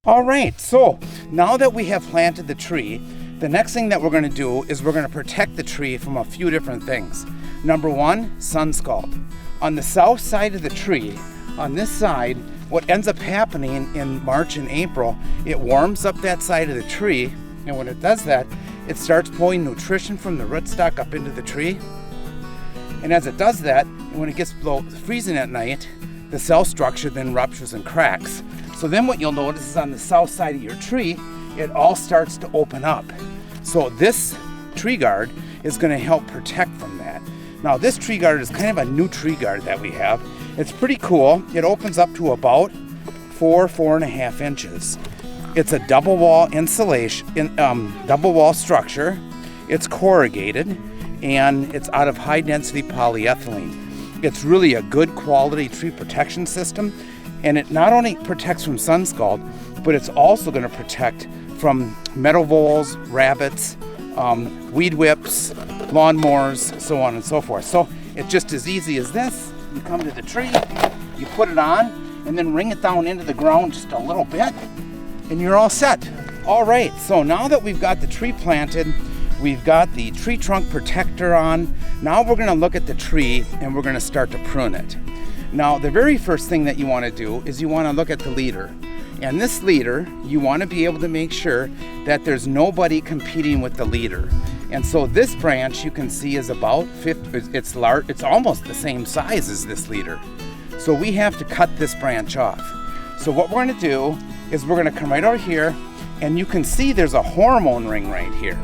All right, so now that we have planted the tree, the next thing that we're going to do is we're going to protect the tree from a few different things. Number one, sun scald. On the south side of the tree, on this side, what ends up happening in March and April, it warms up that side of the tree, and when it does that, it starts pulling nutrition from the rootstock up into the tree. And as it does that, when it gets below freezing at night, the cell structure then ruptures and cracks. So then what you'll notice is on the south side of your tree, it all starts to open up. So this tree guard is going to help protect from that. Now this tree guard is kind of a new tree guard that we have. It's pretty cool. It opens up to about 4.5 inches. It's a double wall insulation, double wall structure. It's corrugated and it's out of high density polyethylene. It's really a good quality tree protection system. And it not only protects from sun scald, but it's also going to protect from meadow voles, rabbits, weed whips, lawnmowers, so on and so forth. So it's just as easy as this. You come to the tree, you put it on, and then wring it down into the ground just a little bit, and you're all set. All right, so now that we've got the tree planted, we've got the tree trunk protector on, now we're going to look at the tree and we're going to start to prune it. Now, the very first thing that you want to do is you want to look at the leader. And this leader, you want to be able to make sure that there's nobody competing with the leader. And so this branch you can see is about 50, it's large, it's almost the same size as this leader. So we have to cut this branch off. So what we're going to do is we're going to come right over here, and you can see there's a hormone ring right here.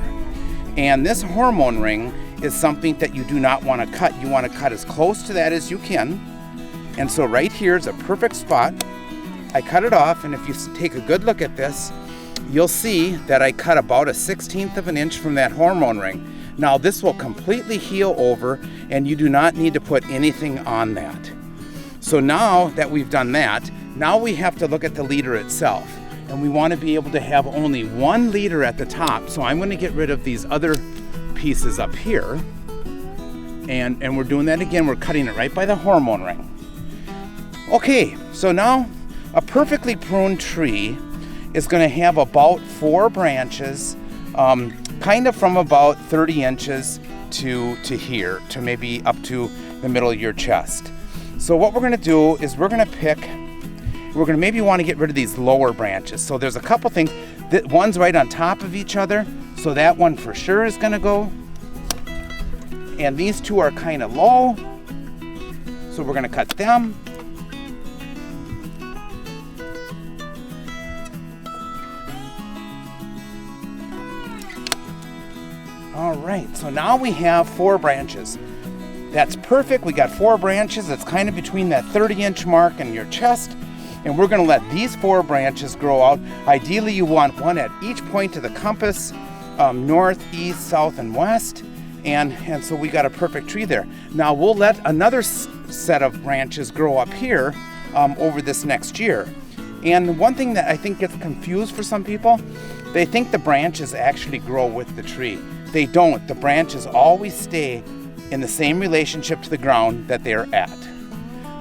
And this hormone ring is something that you do not want to cut. You want to cut as close to that as you can. And so right here is a perfect spot. I cut it off, and if you take a good look at this, you'll see that I cut about 1/16 of an inch from that hormone ring. Now this will completely heal over, and you do not need to put anything on that. So now that we've done that, now we have to look at the leader itself. And we want to be able to have only one leader at the top. So I'm going to get rid of these other pieces up here. And we're doing that again. We're cutting it right by the hormone ring. Okay, so now a perfectly pruned tree is going to have about 4 branches, kind of from about 30 inches to here, to maybe up to the middle of your chest. So what we're going to do is we're going to maybe want to get rid of these lower branches. So there's a couple things. One's right on top of each other, so that one for sure is going to go. And these two are kind of low, so we're going to cut them. All right, so now we have 4 branches. That's perfect. We got 4 branches. It's kind of between that 30-inch mark and your chest. And we're going to let these 4 branches grow out. Ideally, you want one at each point of the compass, north, east, south, and west. And so we got a perfect tree there. Now we'll let another set of branches grow up here over this next year. And one thing that I think gets confused for some people, they think the branches actually grow with the tree. They don't. The branches always stay in the same relationship to the ground that they're at.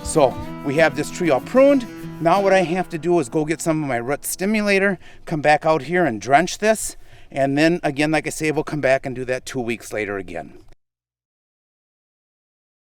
So we have this tree all pruned. Now what I have to do is go get some of my root stimulator, come back out here and drench this. And then again, like I say, we'll come back and do that 2 weeks later again.